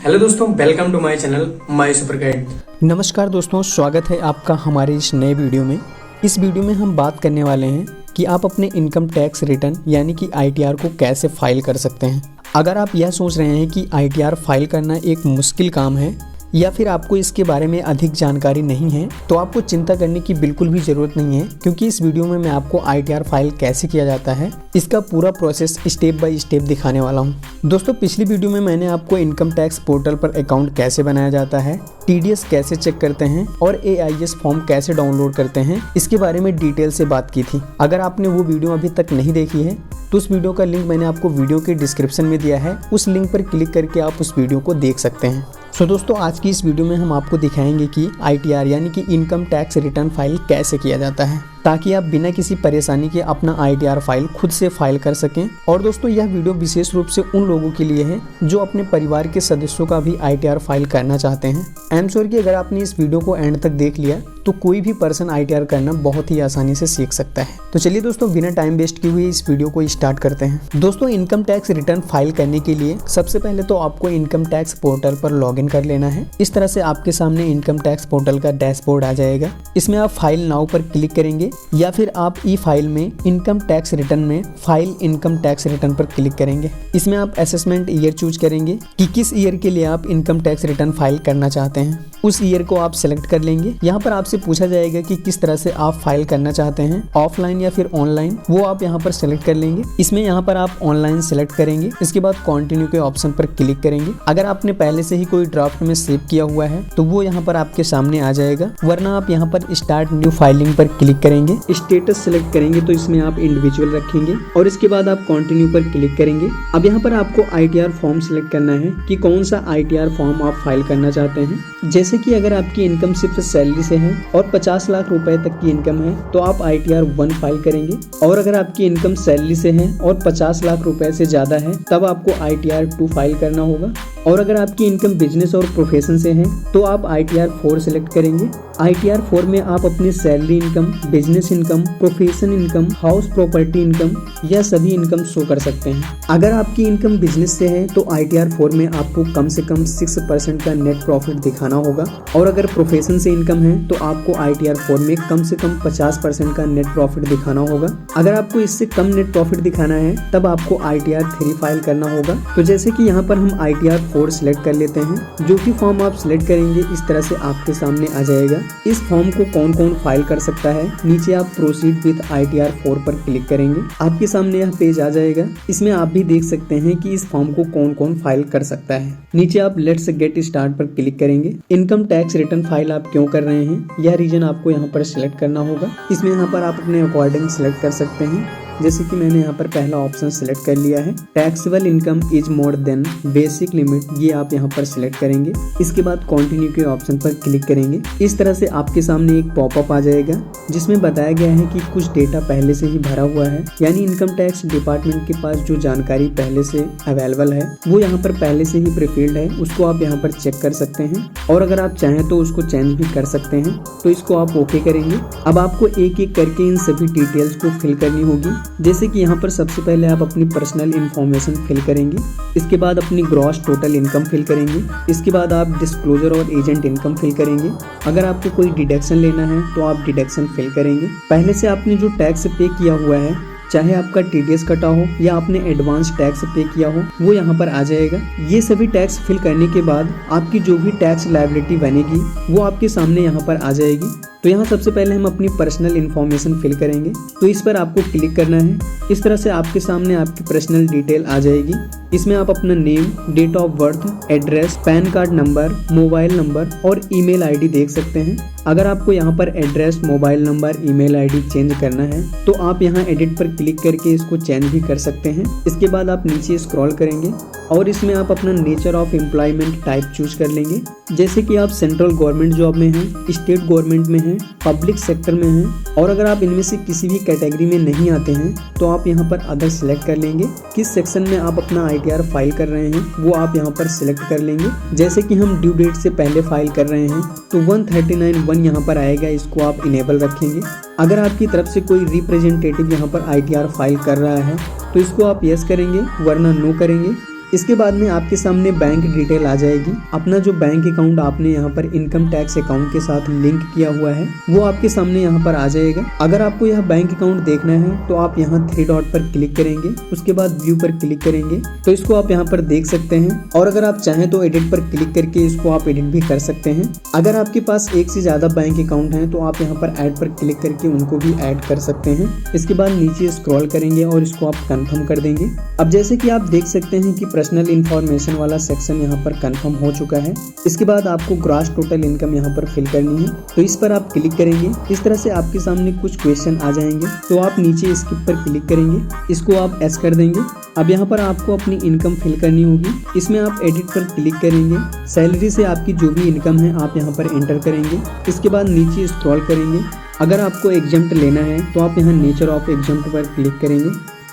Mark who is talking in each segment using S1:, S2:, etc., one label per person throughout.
S1: Hello दोस्तों, welcome to my channel my super guide.
S2: नमस्कार दोस्तों, स्वागत है आपका हमारे इस नए वीडियो में। इस वीडियो में हम बात करने वाले हैं कि आप अपने इनकम टैक्स रिटर्न यानी कि आईटीआर को कैसे फाइल कर सकते हैं। अगर आप यह सोच रहे हैं कि आईटीआर फाइल करना एक मुश्किल काम है या फिर आपको इसके बारे में अधिक जानकारी नहीं है, तो आपको चिंता करने की बिल्कुल भी ज़रूरत नहीं है, क्योंकि इस वीडियो में मैं आपको आईटीआर फाइल कैसे किया जाता है इसका पूरा प्रोसेस स्टेप बाय स्टेप दिखाने वाला हूं। दोस्तों, पिछली वीडियो में मैंने आपको इनकम टैक्स पोर्टल पर अकाउंट कैसे बनाया जाता है, टीडीएस कैसे चेक करते हैं और एआईएस फॉर्म कैसे डाउनलोड करते हैं, इसके बारे में डिटेल से बात की थी। अगर आपने वो वीडियो अभी तक नहीं देखी है तो उस वीडियो का लिंक मैंने आपको वीडियो के डिस्क्रिप्शन में दिया है, उस लिंक पर क्लिक करके आप उस वीडियो को देख सकते हैं। दोस्तों, आज की इस वीडियो में हम आपको दिखाएंगे कि आईटीआर यानी कि इनकम टैक्स रिटर्न फाइल कैसे किया जाता है, ताकि आप बिना किसी परेशानी के अपना आईटीआर फाइल खुद से फाइल कर सकें। और दोस्तों, यह वीडियो विशेष रूप से उन लोगों के लिए है जो अपने परिवार के सदस्यों का भी आईटीआर फाइल करना चाहते हैं। आई एम श्योर कि अगर आपने इस वीडियो को एंड तक देख लिया तो कोई भी पर्सन आईटीआर करना बहुत ही आसानी से सीख सकता है। तो चलिए दोस्तों, बिना टाइम वेस्ट किए हुए इस वीडियो को स्टार्ट करते हैं। दोस्तों, इनकम टैक्स रिटर्न फाइल करने के लिए सबसे पहले तो आपको इनकम टैक्स पोर्टल पर लॉगिन कर लेना है। इस तरह से आपके सामने इनकम टैक्स पोर्टल का डैशबोर्ड आ जाएगा। इसमें आप फाइल नाउ पर क्लिक करेंगे या फिर आप ई फाइल में इनकम टैक्स रिटर्न में फाइल इनकम टैक्स रिटर्न पर क्लिक करेंगे। इसमें आप असेसमेंट ईयर चूज करेंगे कि किस ईयर के लिए आप इनकम टैक्स रिटर्न फाइल करना चाहते हैं। उस ईयर को आप सेलेक्ट कर लेंगे। यहाँ पर आपसे पूछा जाएगा कि किस तरह से आप फाइल करना चाहते हैं, ऑफलाइन या फिर ऑनलाइन, वो आप यहाँ पर सेलेक्ट कर लेंगे। इसमें यहाँ पर आप ऑनलाइन सेलेक्ट करेंगे। इसके बाद कंटिन्यू के ऑप्शन पर क्लिक करेंगे। अगर आपने पहले से ही कोई ड्राफ्ट में सेव किया हुआ है तो वो यहाँ पर आपके सामने आ जाएगा, वरना आप यहाँ पर स्टार्ट न्यू फाइलिंग पर क्लिक करेंगे। स्टेटस सेलेक्ट करेंगे तो इसमें आप इंडिविजुअल रखेंगे और इसके बाद आप कंटिन्यू पर क्लिक करेंगे। अब यहाँ पर आपको आईटीआर फॉर्म सेलेक्ट करना है कि कौन सा आईटीआर फॉर्म आप फाइल करना चाहते हैं। जैसे कि अगर आपकी इनकम सिर्फ सैलरी से है और 50 लाख रुपए तक की इनकम है तो आप आईटीआर 1 फाइल करेंगे, और अगर आपकी इनकम सैलरी से है और 50 लाख रुपए से ज्यादा है तब आपको आईटीआर 2 फाइल करना होगा। और अगर आपकी इनकम बिजनेस और प्रोफेशन से है तो आप आईटीआर 4 सिलेक्ट करेंगे। आईटीआर 4 में आप अपनी salary income, business income, profession income, house property income या सभी इनकम शो कर सकते हैं। अगर आपकी इनकम बिजनेस से है तो आईटीआर 4 में आपको कम से कम 6% का नेट प्रॉफिट दिखाना होगा, और अगर प्रोफेशन से इनकम है तो आपको आईटीआर 4 में कम से कम 50% का नेट प्रॉफिट दिखाना होगा। अगर आपको इससे कम नेट प्रॉफिट दिखाना है तब आपको आईटीआर 3 फाइल करना होगा। तो जैसे कि यहाँ पर हम आईटीआर 4 सिलेक्ट कर लेते हैं। जो भी फॉर्म आप सिलेक्ट करेंगे इस तरह से आपके सामने आ जाएगा। इस फॉर्म को कौन कौन फाइल कर सकता है, नीचे आप प्रोसीड विद आईटीआर 4 पर क्लिक करेंगे। आपके सामने यह पेज आ जाएगा। इसमें आप भी देख सकते हैं कि इस फॉर्म को कौन कौन फाइल कर सकता है। नीचे आप लेट्स गेट स्टार्ट पर क्लिक करेंगे। इनकम टैक्स रिटर्न फाइल आप क्यों कर रहे हैं, यह रीजन आपको यहाँ पर सिलेक्ट करना होगा। इसमें यहाँ पर आप अपने अकॉर्डिंग सिलेक्ट कर सकते हैं। जैसे कि मैंने यहाँ पर पहला ऑप्शन सिलेक्ट कर लिया है, taxable income is more than basic limit, ये आप यहाँ पर सिलेक्ट करेंगे। इसके बाद कंटिन्यू के ऑप्शन पर क्लिक करेंगे। इस तरह से आपके सामने एक पॉपअप आ जाएगा जिसमें बताया गया है कि कुछ डेटा पहले से ही भरा हुआ है, यानी इनकम टैक्स डिपार्टमेंट के पास जो जानकारी पहले से अवेलेबल है वो यहाँ पर पहले से ही प्रीफिल्ड है, उसको आप यहाँ पर चेक कर सकते हैं, और अगर आप चाहें तो उसको चेंज भी कर सकते हैं। तो इसको आप ओके करेंगे। अब आपको एक एक करके इन सभी डिटेल्स को फिल करनी होगी। जैसे कि यहाँ पर सबसे पहले आप अपनी पर्सनल इंफॉर्मेशन फिल करेंगे। इसके बाद अपनी ग्रॉस टोटल इनकम फिल करेंगे। इसके बाद आप डिस्क्लोजर और एजेंट इनकम फिल करेंगे। अगर आपको कोई डिडक्शन लेना है तो आप डिडक्शन फिल करेंगे। पहले से आपने जो टैक्स पे किया हुआ है, चाहे आपका टीडीएस कटा हो या आपने एडवांस टैक्स पे किया हो, वो यहाँ पर आ जाएगा। ये सभी टैक्स फिल करने के बाद आपकी जो भी टैक्स लायबिलिटी बनेगी वो आपके सामने यहाँ पर आ जाएगी। तो यहाँ सबसे पहले हम अपनी पर्सनल इन्फॉर्मेशन फिल करेंगे, तो इस पर आपको क्लिक करना है। इस तरह से आपके सामने आपकी पर्सनल डिटेल आ जाएगी। इसमें आप अपना name, date of birth, address, PAN card number, mobile number और ईमेल आईडी देख सकते हैं। अगर आपको यहाँ पर address, mobile number, email ID change करना है तो आप यहाँ एडिट पर क्लिक करके इसको चेंज भी कर सकते हैं। इसके बाद आप नीचे स्क्रॉल करेंगे और इसमें आप अपना nature of employment type choose कर लेंगे। जैसे कि आप सेंट्रल गवर्नमेंट जॉब में हैं, स्टेट गवर्नमेंट में हैं, पब्लिक सेक्टर में हैं, और अगर आप इनमें से किसी भी कैटेगरी में नहीं आते हैं तो आप यहाँ पर अदर सेलेक्ट कर लेंगे। किस सेक्शन में आप अपना आईटीआर फाइल कर रहे हैं वो आप यहाँ पर सिलेक्ट कर लेंगे। जैसे कि हम ड्यू डेट से पहले फाइल कर रहे हैं तो 139(1) यहाँ पर आएगा, इसको आप इनेबल रखेंगे। अगर आपकी तरफ से कोई रिप्रेजेंटेटिव यहाँ पर आईटीआर फाइल कर रहा है तो इसको आप यस करेंगे, वरना नो करेंगे। इसके बाद में आपके सामने बैंक डिटेल आ जाएगी। अपना जो बैंक अकाउंट आपने यहाँ पर इनकम टैक्स अकाउंट के साथ लिंक किया हुआ है वो आपके सामने यहाँ पर आ जाएगा। अगर आपको यह बैंक अकाउंट देखना है तो आप यहाँ 3 डॉट पर क्लिक करेंगे, उसके बाद व्यू पर क्लिक करेंगे तो इसको आप यहाँ पर देख सकते हैं। और अगर आप चाहें तो एडिट पर क्लिक करके इसको आप एडिट भी कर सकते हैं। अगर आपके पास एक से ज्यादा बैंक अकाउंट है तो आप यहाँ पर ऐड पर क्लिक करके उनको भी ऐड कर सकते हैं। इसके बाद नीचे स्क्रॉल करेंगे और इसको आप कंफर्म कर देंगे। अब जैसे कि आप देख सकते हैं कि पर्सनल इंफॉर्मेशन वाला सेक्शन यहाँ पर कंफर्म हो चुका है। इसके बाद आपको ग्रॉस टोटल इनकम यहाँ पर फिल करनी है तो इस पर आप क्लिक करेंगे। इस तरह से आपके सामने कुछ क्वेश्चन आ जाएंगे तो आप नीचे स्किप पर क्लिक करेंगे, इसको आप एस कर देंगे। अब यहाँ पर आपको अपनी इनकम फिल करनी होगी। इसमें आप एडिट पर क्लिक करेंगे, सैलरी से आपकी जो भी इनकम है आप यहाँ पर एंटर करेंगे। इसके बाद नीचे स्क्रॉल करेंगे। अगर आपको एग्जाम्प्ट लेना है तो आप यहाँ नेचर ऑफ एग्जाम्प्ट पर क्लिक करेंगे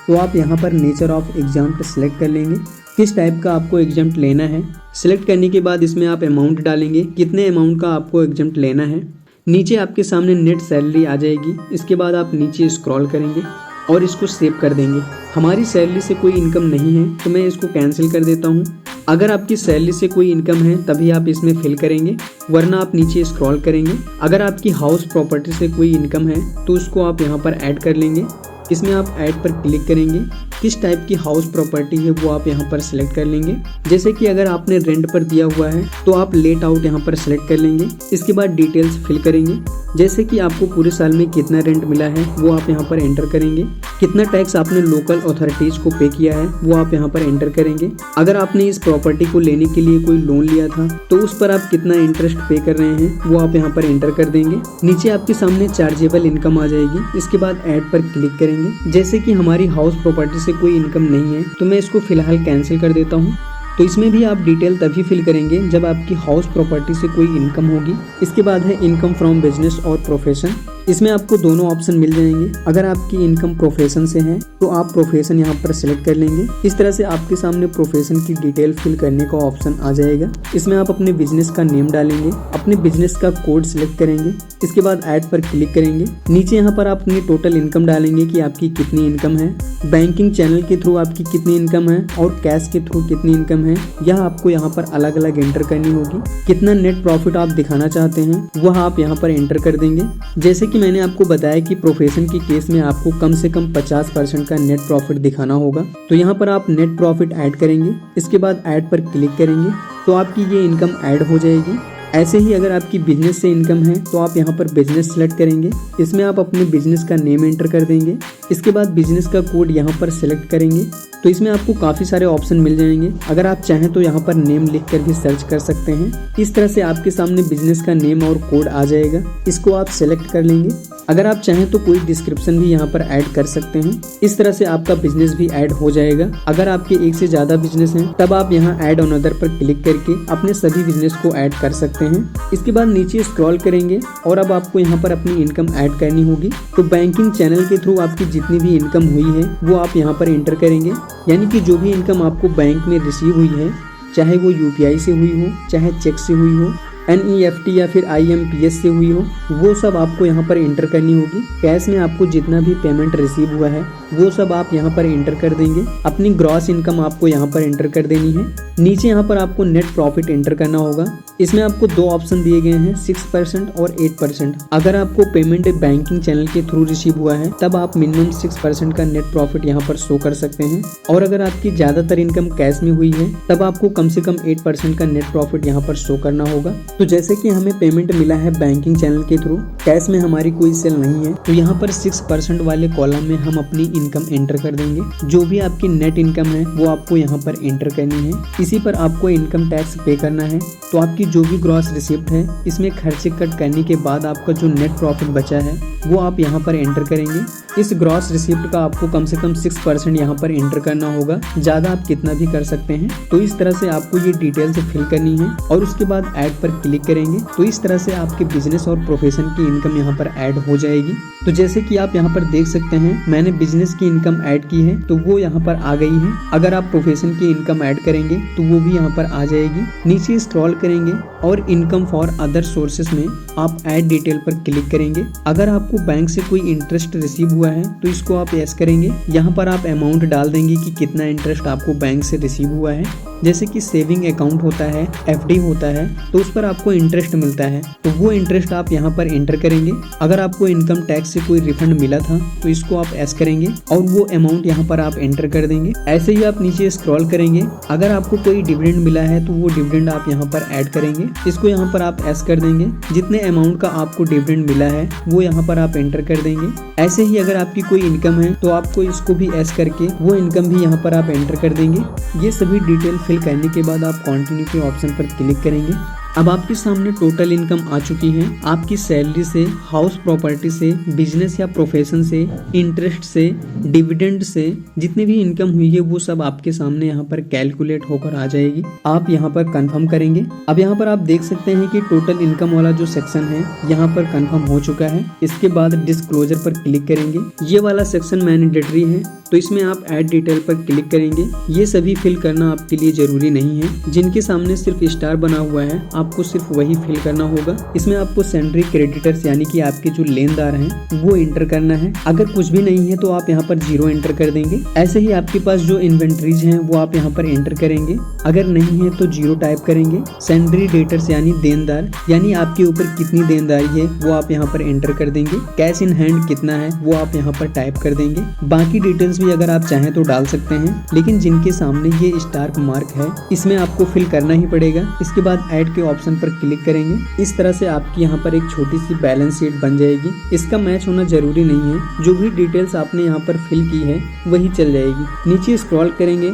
S2: तो आप यहाँ पर नेचर ऑफ एग्जाम्प्ट सेलेक्ट कर लेंगे, किस टाइप का आपको एग्जाम्प्ट लेना है। सिलेक्ट करने के बाद इसमें आप अमाउंट डालेंगे, कितने अमाउंट का आपको एग्जाम्प्ट लेना है। नीचे आपके सामने नेट सैलरी आ जाएगी। इसके बाद आप नीचे स्क्रॉल करेंगे और इसको सेव कर देंगे। हमारी सैलरी से कोई इनकम नहीं है तो मैं इसको कैंसिल कर देता हूँ। अगर आपकी सैलरी से कोई इनकम है तभी आप इसमें फिल करेंगे, वरना आप नीचे स्क्रॉल करेंगे। अगर आपकी हाउस प्रॉपर्टी से कोई इनकम है तो उसको आप यहाँ पर ऐड कर लेंगे। इसमें आप ऐड पर क्लिक करेंगे, किस टाइप की हाउस प्रॉपर्टी है वो आप यहाँ पर सिलेक्ट कर लेंगे। जैसे कि अगर आपने रेंट पर दिया हुआ है तो आप लेट आउट यहाँ पर सिलेक्ट कर लेंगे। इसके बाद डिटेल्स फिल करेंगे, जैसे कि आपको पूरे साल में कितना रेंट मिला है वो आप यहाँ पर एंटर करेंगे। कितना टैक्स आपने लोकल अथॉरिटीज को पे किया है वो आप यहाँ पर एंटर करेंगे। अगर आपने इस प्रॉपर्टी को लेने के लिए कोई लोन लिया था तो उस पर आप कितना इंटरेस्ट पे कर रहे हैं वो आप यहाँ पर एंटर कर देंगे। नीचे आपके सामने चार्जेबल इनकम आ जाएगी। इसके बाद ऐड पर क्लिक करेंगे। जैसे कि हमारी हाउस प्रॉपर्टी से कोई इनकम नहीं है तो मैं इसको फिलहाल कैंसिल कर देता हूँ। तो इसमें भी आप डिटेल तभी फिल करेंगे जब आपकी हाउस प्रॉपर्टी से कोई इनकम होगी। इसके बाद है इनकम फ्रॉम बिजनेस और प्रोफेशन। इसमें आपको दोनों ऑप्शन मिल जाएंगे। अगर आपकी इनकम प्रोफेशन से है तो आप प्रोफेशन यहाँ पर सिलेक्ट कर लेंगे। इस तरह से आपके सामने प्रोफेशन की डिटेल फिल करने का ऑप्शन आ जाएगा। इसमें आप अपने बिजनेस का नेम डालेंगे, अपने बिजनेस का कोड सिलेक्ट करेंगे। इसके बाद ऐड पर क्लिक करेंगे। नीचे यहाँ पर आप अपनी टोटल इनकम डालेंगे कि आपकी कितनी इनकम है, बैंकिंग चैनल के थ्रू आपकी कितनी इनकम है और कैश के थ्रू कितनी इनकम है। यह आपको यहाँ पर अलग अलग एंटर करनी होगी। कितना नेट प्रॉफिट आप दिखाना चाहते हैं वह आप यहाँ पर एंटर कर देंगे। जैसे कि मैंने आपको बताया कि प्रोफेशन की केस में आपको कम से कम 50% का नेट प्रॉफिट दिखाना होगा, तो यहाँ पर आप नेट प्रॉफिट ऐड करेंगे। इसके बाद ऐड पर क्लिक करेंगे तो आपकी ये इनकम ऐड हो जाएगी। ऐसे ही अगर आपकी बिजनेस से इनकम है तो आप यहाँ पर बिजनेस सेलेक्ट करेंगे। इसमें आप अपने बिजनेस का नेम एंटर कर देंगे। इसके बाद बिजनेस का कोड यहाँ पर सिलेक्ट करेंगे तो इसमें आपको काफ़ी सारे ऑप्शन मिल जाएंगे। अगर आप चाहें तो यहाँ पर नेम लिख कर भी सर्च कर सकते हैं। इस तरह से आपके सामने बिजनेस का नेम और कोड आ जाएगा, इसको आप सेलेक्ट कर लेंगे। अगर आप चाहें तो कोई डिस्क्रिप्शन भी यहाँ पर ऐड कर सकते हैं। इस तरह से आपका बिजनेस भी ऐड हो जाएगा। अगर आपके एक से ज़्यादा बिजनेस हैं तब आप यहाँ ऐड ऑन अदर पर क्लिक करके अपने सभी बिजनेस को ऐड कर सकते हैं। इसके बाद नीचे स्क्रॉल करेंगे और अब आपको यहाँ पर अपनी इनकम ऐड करनी होगी। तो बैंकिंग चैनल के थ्रू आपकी जितनी भी इनकम हुई है वो आप यहाँ पर एंटर करेंगे, यानी कि जो भी इनकम आपको बैंक में रिसीव हुई है, चाहे वो UPI से हुई हो, चाहे चेक से हुई हो, NEFT या फिर IMPS से हुई हो, वो सब आपको यहाँ पर एंटर करनी होगी। कैश में आपको जितना भी पेमेंट रिसीव हुआ है वो सब आप यहाँ पर एंटर कर देंगे। अपनी ग्रॉस इनकम आपको यहाँ पर एंटर कर देनी है। नीचे यहाँ पर आपको नेट प्रॉफिट एंटर करना होगा। इसमें आपको 2 ऑप्शन दिए गए हैं, 6% और 8%। अगर आपको पेमेंट बैंकिंग चैनल के थ्रू रिसीव हुआ है तब आप मिनिमम 6% का नेट प्रॉफिट यहाँ पर शो कर सकते हैं, और अगर आपकी ज्यादातर इनकम कैश में हुई है तब आपको कम से कम 8% का नेट प्रॉफिट यहाँ पर शो करना होगा। तो जैसे कि हमें पेमेंट मिला है बैंकिंग चैनल के थ्रू, कैश में हमारी कोई सेल नहीं है, तो यहाँ पर 6% वाले कॉलम में हम अपनी इनकम एंटर कर देंगे। जो भी आपकी नेट इनकम है वो आपको यहाँ पर एंटर करनी है। इसी पर आपको इनकम टैक्स पे करना है। तो आपकी जो भी ग्रॉस रिसिप्ट है इसमें खर्चे कट करने के बाद आपका जो नेट प्रॉफिट बचा है वो आप यहाँ पर एंटर करेंगे। इस ग्रॉस रिसिप्ट का आपको कम से कम 6% यहाँ पर एंटर करना होगा, ज़्यादा आप कितना भी कर सकते हैं। तो इस तरह से आपको ये डिटेल से फिल करनी है और उसके बाद ऐड पर क्लिक करेंगे। तो इस तरह से आपके बिजनेस और प्रोफेशन की इनकम यहाँ पर ऐड हो जाएगी। तो जैसे कि आप यहाँ पर देख सकते हैं मैंने बिजनेस बिजनेस की इनकम ऐड की है तो वो यहाँ पर आ गई है। अगर आप प्रोफेशन की इनकम ऐड करेंगे तो वो भी यहाँ पर आ जाएगी। नीचे स्क्रॉल करेंगे और इनकम फॉर अदर सोर्सेस में आप ऐड डिटेल पर क्लिक करेंगे। अगर आपको बैंक से कोई इंटरेस्ट रिसीव हुआ है तो इसको आप यस करेंगे। यहाँ पर आप अमाउंट डाल देंगे कि कितना इंटरेस्ट आपको बैंक से रिसीव हुआ है। जैसे कि सेविंग अकाउंट होता है, एफडी होता है, तो उस पर आपको इंटरेस्ट मिलता है, तो वो इंटरेस्ट आप यहाँ पर एंटर करेंगे। अगर आपको इनकम टैक्स से कोई रिफंड मिला था तो इसको आप एस करेंगे और वो अमाउंट यहाँ पर आप एंटर कर देंगे। ऐसे ही आप नीचे स्क्रॉल करेंगे। अगर आपको कोई डिविडेंड मिला है तो वो डिविडेंड आप यहाँ पर ऐड करेंगे। इसको यहाँ पर आप एस कर देंगे। जितने अमाउंट का आपको डिविडेंड मिला है वो यहाँ पर आप एंटर कर देंगे। ऐसे ही अगर आपकी कोई इनकम है तो आपको इसको भी एस करके वो इनकम भी यहाँ पर आप एंटर कर देंगे। ये सभी डिटेल फिल करने के बाद आप कंटिन्यू के ऑप्शन पर क्लिक करेंगे। अब आपके सामने टोटल इनकम आ चुकी है। आपकी सैलरी से, हाउस प्रॉपर्टी से, बिजनेस या प्रोफेशन से, इंटरेस्ट से, डिविडेंड से जितनी भी इनकम हुई है वो सब आपके सामने यहाँ पर कैलकुलेट होकर आ जाएगी। आप यहाँ पर कंफर्म करेंगे। अब यहाँ पर आप देख सकते हैं कि टोटल इनकम वाला जो सेक्शन है यहाँ पर कंफर्म हो चुका है। इसके बाद डिस्क्लोजर पर क्लिक करेंगे। ये वाला सेक्शन मैंडेटरी है तो इसमें आप ऐड डिटेल पर क्लिक करेंगे। ये सभी फिल करना आपके लिए जरूरी नहीं है। जिनके सामने सिर्फ स्टार बना हुआ है आपको सिर्फ वही फिल करना होगा। इसमें आपको सेंड्री क्रेडिटर्स यानी कि आपके जो लेनदार हैं वो एंटर करना है। अगर कुछ भी नहीं है तो आप यहाँ पर 0 एंटर कर देंगे। ऐसे ही आपके पास जो इन्वेंट्रीज हैं वो आप यहाँ पर एंटर करेंगे। अगर नहीं है तो 0 टाइप करेंगे। सेंड्री डेटर्स यानी देनदार, यानी आपके ऊपर कितनी देनदारी है वो आप यहाँ पर एंटर कर देंगे। कैश इन हैंड कितना है वो आप यहाँ पर टाइप कर देंगे। बाकी डिटेल्स भी अगर आप चाहें तो डाल सकते हैं, लेकिन जिनके सामने ये स्टार मार्क है इसमें आपको फिल करना ही पड़ेगा। इसके बाद ऐड के ऑप्शन पर क्लिक करेंगे। इस तरह से आपकी यहाँ पर एक छोटी सी बैलेंस शीट बन जाएगी। इसका मैच होना जरूरी नहीं है। जो भी डिटेल्स आपने यहाँ पर फिल की है वही चल जाएगी। नीचे स्क्रॉल करेंगे।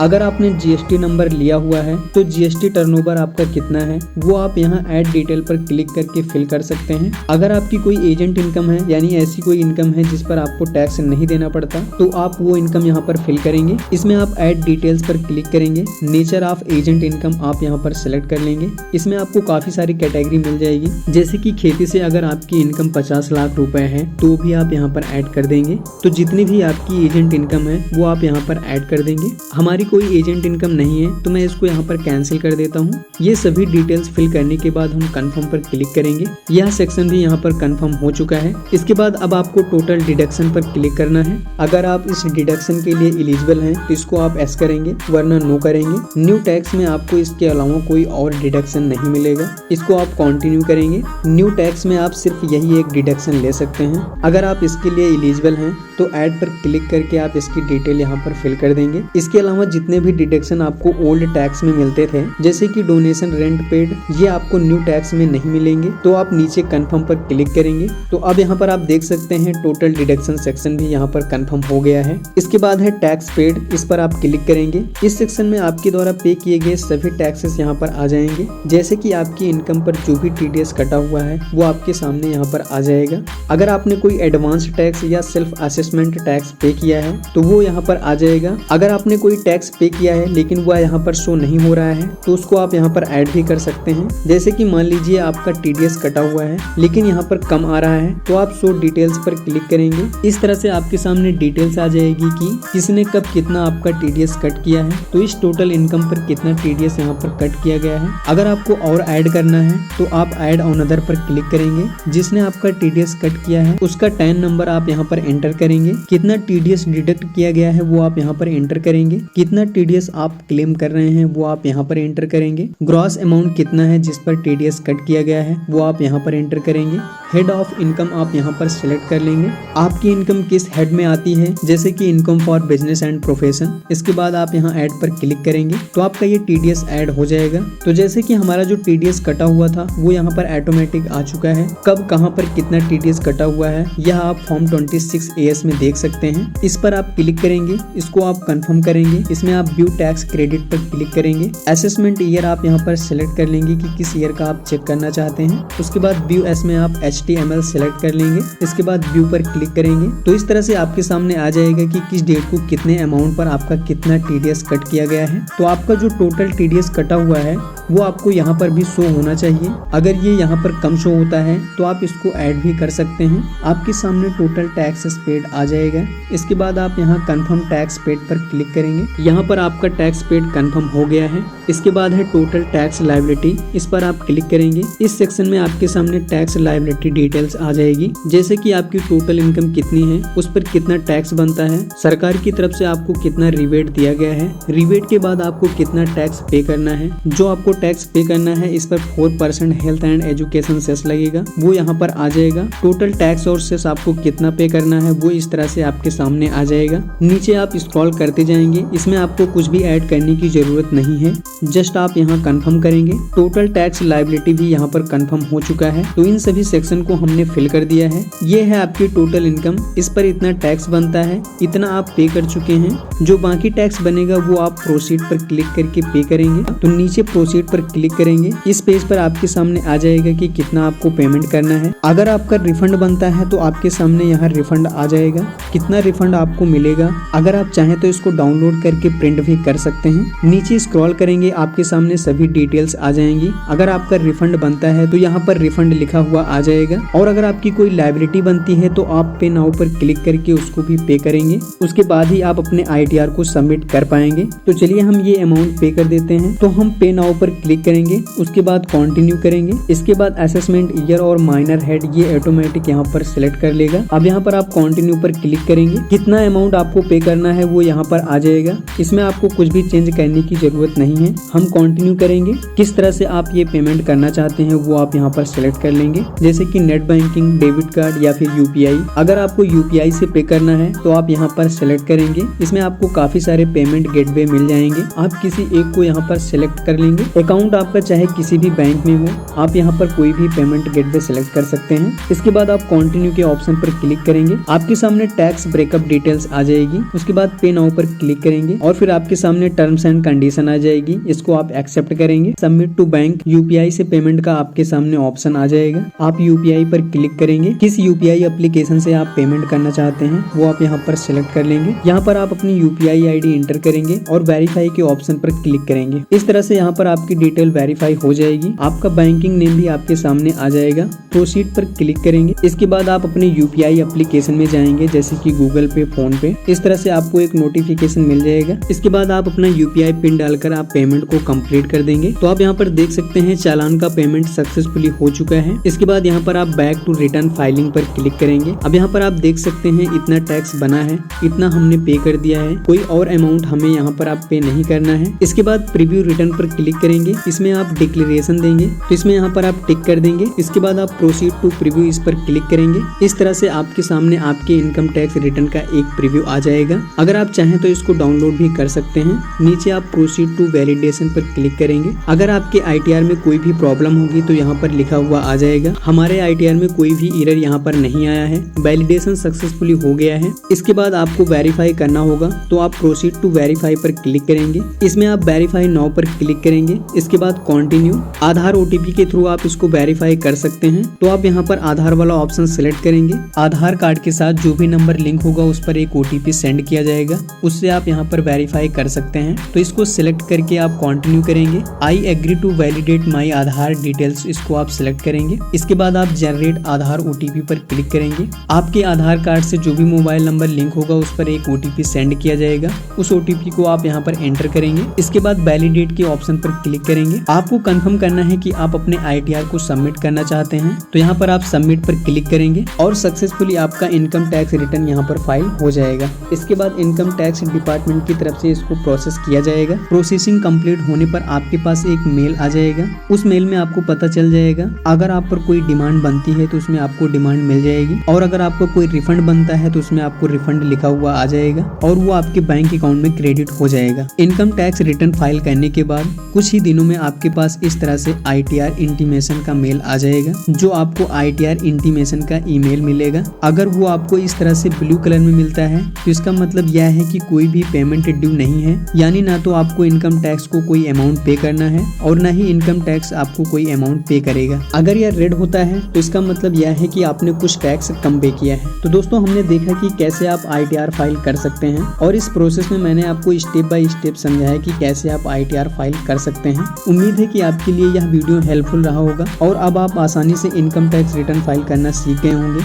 S2: अगर आपने जीएसटी नंबर लिया हुआ है तो जीएसटी टर्नओवर आपका कितना है वो आप यहाँ ऐड डिटेल पर क्लिक करके फिल कर सकते हैं। अगर आपकी कोई एजेंट इनकम है यानी ऐसी कोई इनकम है जिस पर आपको टैक्स नहीं देना पड़ता तो आप वो इनकम यहाँ पर फिल करेंगे। इसमें आप ऐड डिटेल्स पर क्लिक करेंगे। नेचर ऑफ एजेंट इनकम आप यहाँ पर सिलेक्ट कर लेंगे। इसमें आपको काफी सारी कैटेगरी मिल जाएगी। जैसे कि खेती से अगर आपकी इनकम 50 लाख रुपए है तो भी आप यहाँ पर ऐड कर देंगे। तो जितनी भी आपकी एजेंट इनकम है वो आप यहाँ पर ऐड कर देंगे। हमारी कोई एजेंट इनकम नहीं है तो मैं इसको यहाँ पर कैंसिल कर देता हूँ। ये सभी डिटेल्स फिल करने के बाद हम कंफर्म पर क्लिक करेंगे। यह सेक्शन भी यहाँ पर कंफर्म हो चुका है। इसके बाद अब आपको टोटल डिडक्शन पर क्लिक करना है। अगर आप इस डिडक्शन के लिए एलिजिबल हैं तो इसको आप एस करेंगे, वरना नो करेंगे। न्यू टैक्स में आपको इसके अलावा कोई और डिडक्शन नहीं मिलेगा। इसको आप कंटिन्यू करेंगे। न्यू टैक्स में आप सिर्फ यही एक डिडक्शन ले सकते हैं। अगर आप इसके लिए एलिजिबल हैं तो ऐड पर क्लिक करके आप इसकी डिटेल यहाँ पर फिल कर देंगे। इसके अलावा जितने भी डिडक्शन आपको ओल्ड टैक्स में मिलते थे जैसे कि डोनेशन, रेंट पेड, ये आपको न्यू टैक्स में नहीं मिलेंगे। तो आप नीचे कंफर्म पर क्लिक करेंगे। तो अब यहाँ पर आप देख सकते हैं टोटल डिडक्शन सेक्शन भी यहाँ पर कंफर्म हो गया है। इसके बाद है टैक्स पेड। इस पर आप क्लिक करेंगे। इस सेक्शन में आपके द्वारा पे किए गए सभी टैक्सेस यहाँ पर आ जाएंगे। जैसे कि आपकी इनकम पर जो भी टीडीएस कटा हुआ है वो आपके सामने यहाँ पर आ जाएगा। अगर आपने कोई एडवांस टैक्स या सेल्फ असेसमेंट टैक्स पे किया है तो वो यहाँ पर आ जाएगा। अगर आपने कोई टैक्स पे किया है लेकिन वह यहाँ पर शो नहीं हो रहा है तो उसको आप यहाँ पर ऐड भी कर सकते हैं। जैसे कि मान लीजिए आपका टीडीएस कटा हुआ है लेकिन यहाँ पर कम आ रहा है तो आप शो डिटेल्स पर क्लिक करेंगे। इस तरह से आपके सामने डिटेल्स आ जाएगी कि किसने कब कितना आपका टीडीएस कट किया है, तो इस टोटल इनकम पर कितना टीडीएस यहाँ पर कट किया गया है। अगर आपको और ऐड करना है तो आप ऐड ऑन अदर पर क्लिक करेंगे। जिसने आपका टीडीएस कट किया है उसका टैन नंबर आप यहाँ पर एंटर करेंगे। कितना टीडीएस डिडक्ट किया गया है वो आप यहाँ पर एंटर करेंगे। कितना टीडीएस आप क्लेम कर रहे हैं वो आप यहाँ पर एंटर करेंगे। ग्रॉस अमाउंट कितना है जिस पर टीडीएस कट किया गया है वो आप यहाँ पर एंटर करेंगे। हेड ऑफ इनकम आप यहाँ पर सिलेक्ट कर लेंगे। आपकी इनकम किस हेड में आती है, जैसे कि income for business and profession. इसके बाद आप यहाँ ऐड पर क्लिक करेंगे तो आपका ये टीडीएस ऐड हो जाएगा। तो जैसे कि हमारा जो टीडीएस कटा हुआ था वो यहाँ पर ऑटोमेटिक आ चुका है। कब कहाँ पर कितना टीडीएस कटा हुआ है यह आप फॉर्म 26 AS में देख सकते हैं। इस पर आप क्लिक करेंगे। इसको आप कंफर्म करेंगे। इसमें आप व्यू टैक्स क्रेडिट पर क्लिक करेंगे। असेसमेंट ईयर आप यहाँ पर सिलेक्ट कर लेंगे कि किस ईयर का आप चेक करना चाहते हैं। उसके बाद व्यू एस में आप HTML सेलेक्ट कर लेंगे। इसके बाद व्यू पर क्लिक करेंगे तो इस तरह से आपके सामने आ जाएगा कि किस डेट को कितने अमाउंट पर आपका कितना TDS कट किया गया है। तो आपका जो टोटल TDS कटा हुआ है वो आपको यहाँ पर भी शो होना चाहिए। अगर ये यहाँ पर कम शो होता है तो आप इसको ऐड भी कर सकते हैं। आपके सामने टोटल टैक्स पेड आ जाएगा। इसके बाद आप यहाँ कंफर्म टैक्स पेड पर क्लिक करेंगे। यहाँ पर आपका टैक्स पेड कंफर्म हो गया है। इसके बाद है टोटल टैक्स लायबिलिटी, इस पर आप क्लिक करेंगे। इस सेक्शन में आपके सामने टैक्स लायबिलिटी डिटेल्स आ जाएगी, जैसे कि आपकी टोटल इनकम कितनी है, उस पर कितना टैक्स बनता है, सरकार की तरफ से आपको कितना रिबेट दिया गया है, रिबेट के बाद आपको कितना टैक्स पे करना है। जो आपको टैक्स पे करना है इस पर 4% हेल्थ एंड एजुकेशन सेस लगेगा, वो यहाँ पर आ जाएगा। टोटल टैक्स और सेस आपको कितना पे करना है वो इस तरह से आपके सामने आ जाएगा। नीचे आप स्क्रॉल करते जाएंगे, इसमें आपको कुछ भी ऐड करने की जरूरत नहीं है, जस्ट आप यहाँ कंफर्म करेंगे। टोटल टैक्स लायबिलिटी भी यहाँ पर कंफर्म हो चुका है। तो इन सभी सेक्शन को हमने फिल कर दिया है। ये है आपकी टोटल इनकम, इस पर इतना टैक्स बनता है, इतना आप पे कर चुके हैं। जो बाकी टैक्स बनेगा वो आप प्रोसीड पर क्लिक करके पे करेंगे। तो नीचे प्रोसीड पर क्लिक करेंगे, इस पेज पर आपके सामने आ जाएगा कि कितना आपको पेमेंट करना है। अगर आपका रिफंड बनता है तो आपके सामने यहाँ रिफंड आ जाएगा, कितना रिफंड आपको मिलेगा। अगर आप चाहें तो इसको डाउनलोड करके प्रिंट भी कर सकते हैं। नीचे स्क्रॉल करेंगे, आपके सामने सभी डिटेल्स आ जाएंगी। अगर आपका रिफंड बनता है तो यहाँ पर रिफंड लिखा हुआ आ जाएगा, और अगर आपकी कोई लायबिलिटी बनती है तो आप पे नाउ पर क्लिक करके उसको भी पे करेंगे। उसके बाद ही आप अपने ITR को सबमिट कर पाएंगे। तो चलिए हम ये अमाउंट पे कर देते हैं। तो हम पे नाउ पर क्लिक करेंगे, उसके बाद कंटिन्यू करेंगे। इसके बाद असेसमेंट ईयर और माइनर हेड ये ऑटोमेटिक यहाँ पर सिलेक्ट कर लेगा। अब यहाँ पर आप कंटिन्यू पर क्लिक करेंगे, कितना अमाउंट आपको पे करना है वो यहाँ पर आ जाएगा। इसमें आपको कुछ भी चेंज करने की जरूरत नहीं है। हम कंटिन्यू करेंगे। किस तरह से आप ये पेमेंट करना चाहते हैं वो आप यहाँ पर सिलेक्ट कर लेंगे, जैसे कि नेट बैंकिंग, डेबिट कार्ड या फिर UPI। अगर आपको UPI से पे करना है तो आप यहाँ पर सिलेक्ट करेंगे। इसमें आपको काफी सारे पेमेंट गेटवे मिल जाएंगे, आप किसी एक को यहाँ पर सिलेक्ट कर लेंगे। अकाउंट आपका चाहे किसी भी बैंक में हो, आप यहाँ पर कोई भी पेमेंट गेटवे सिलेक्ट कर सकते हैं। इसके बाद आप कंटिन्यू के ऑप्शन पर क्लिक करेंगे, आपके सामने टैक्स ब्रेकअप डिटेल्स आ जाएगी। उसके बाद पे नाउ पर क्लिक करेंगे और फिर आपके सामने टर्म्स एंड कंडीशन आ जाएगी, इसको आप एक्सेप्ट करेंगे। सबमिट टू बैंक, UPI से पेमेंट का आपके सामने ऑप्शन आ जाएगा। आप UPI पर क्लिक करेंगे, किस UPI एप्लीकेशन से आप पेमेंट करना चाहते हैं वो आप यहाँ पर सिलेक्ट कर लेंगे। यहाँ पर आप अपनी UPI ID इंटर करेंगे और वेरीफाई के ऑप्शन पर क्लिक करेंगे। इस तरह से यहाँ पर आपकी डिटेल वेरीफाई हो जाएगी। आपका बैंकिंग नेम भी आपके सामने आ जाएगा। प्रोसीड पर क्लिक करेंगे। इसके बाद आप अपने UPI एप्लीकेशन में जाएंगे, जैसे कि गूगल पे, फोन पे। इस तरह से आपको एक नोटिफिकेशन मिल जाएगा। इसके बाद आप अपना UPI पिन डालकर आप पेमेंट को कंप्लीट कर देंगे। तो आप यहाँ पर देख सकते हैं चालान का पेमेंट सक्सेसफुली हो चुका है। इसके बाद यहाँ पर आप बैक टू रिटर्न फाइलिंग पर क्लिक करेंगे। अब यहाँ पर आप देख सकते हैं इतना टैक्स बना है, इतना हमने पे कर दिया है, कोई और अमाउंट हमें यहाँ पर आप पे नहीं करना है। इसके बाद प्रीव्यू रिटर्न पर क्लिक करेंगे, इसमें आप डिक्लेरेशन देंगे तो इसमें यहाँ पर आप टिक कर देंगे। इसके बाद आप प्रोसीड टू प्रीव्यू इस पर क्लिक करेंगे। इस तरह से आपके सामने आपके इनकम टैक्स रिटर्न का एक प्रीव्यू आ जाएगा। अगर आप चाहें तो इसको डाउनलोड भी कर सकते हैं। नीचे आप प्रोसीड टू वैलिडेशन पर क्लिक करेंगे। अगर आपके ITR में कोई भी प्रॉब्लम होगी तो यहाँ पर लिखा हुआ आ जाएगा, हमारे ITR में कोई भी एरर यहाँ पर नहीं आया है, वैलिडेशन सक्सेसफुली हो गया है। इसके बाद आपको वेरीफाई करना होगा, तो आप प्रोसीड टू वेरीफाई पर क्लिक करेंगे। इसमें आप वेरीफाई नाउ पर क्लिक करेंगे। इसके बाद कंटिन्यू। आधार OTP के थ्रू आप इसको वेरीफाई कर सकते हैं। तो आप यहाँ पर आधार वाला ऑप्शन सिलेक्ट करेंगे। आधार कार्ड के साथ जो भी नंबर लिंक होगा उस पर एक OTP सेंड किया जाएगा, उससे आप यहाँ पर वेरीफाई कर सकते हैं। तो इसको सिलेक्ट करके आप कंटिन्यू करेंगे। I agree to validate my Aadhaar details, इसको आप सिलेक्ट करेंगे। इसके बाद आप जनरेट आधार OTP पर क्लिक करेंगे। आपके आधार कार्ड से जो भी मोबाइल नंबर लिंक होगा उस पर एक OTP सेंड किया जाएगा, उस OTP को आप यहाँ पर एंटर करेंगे। इसके बाद वैलिडेट के ऑप्शन पर क्लिक करेंगे। आपको कंफर्म करना है कि आप अपने ITR को सबमिट करना चाहते हैं, तो यहाँ पर आप सबमिट पर क्लिक करेंगे और सक्सेसफुली आपका इनकम टैक्स रिटर्न यहाँ पर फाइल हो जाएगा। इसके बाद इनकम टैक्स डिपार्टमेंट की तरफ से इसको प्रोसेस किया जाएगा। प्रोसेसिंग कंप्लीट होने पर आपके पास एक मेल आ जाएगा। उस मेल में आपको पता चल जाएगा, अगर आप पर कोई डिमांड बनती है तो उसमें आपको डिमांड मिल जाएगी, और अगर आपको कोई रिफंड बनता है तो उसमें आपको रिफंड लिखा हुआ आ जाएगा और वो आपके बैंक अकाउंट में क्रेडिट हो जाएगा। इनकम टैक्स रिटर्न फाइल करने के बाद कुछ ही दिनों में आपके पास इस तरह से ITR इंटीमेशन का मेल आ जाएगा, जो आपको ITR इंटीमेशन का ईमेल मिलेगा। अगर वो आपको इस तरह से ब्लू कलर में मिलता है तो इसका मतलब यह है कि कोई भी पेमेंट ड्यू नहीं है, यानी ना तो आपको इनकम टैक्स को कोई अमाउंट पे करना है और ना ही इनकम टैक्स आपको कोई अमाउंट पे करेगा। अगर यह रेड होता है तो इसका मतलब यह है कि आपने कुछ टैक्स कम पे किया है। तो दोस्तों हमने देखा कि कैसे आप ITR फाइल कर सकते हैं और इस प्रोसेस में मैंने आपको स्टेप बाय स्टेप समझाया कि कैसे आप ITR फाइल कर सकते हैं। उम्मीद है कि आपके लिए यह वीडियो हेल्पफुल रहा होगा और अब आप आसानी से इनकम टैक्स रिटर्न फाइल करना सीख गए होंगे।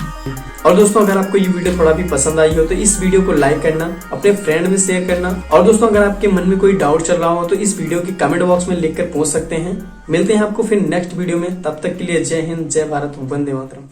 S1: और दोस्तों अगर आपको ये वीडियो थोड़ा भी पसंद आई हो तो इस वीडियो को लाइक करना, अपने फ्रेंड में शेयर करना। और दोस्तों अगर आपके मन में कोई डाउट चल रहा हो तो इस वीडियो के कमेंट बॉक्स में लिखकर पूछ सकते हैं। मिलते हैं आपको फिर नेक्स्ट वीडियो में, तब तक के लिए जय हिंद, जय भारत, वंदे मातरम।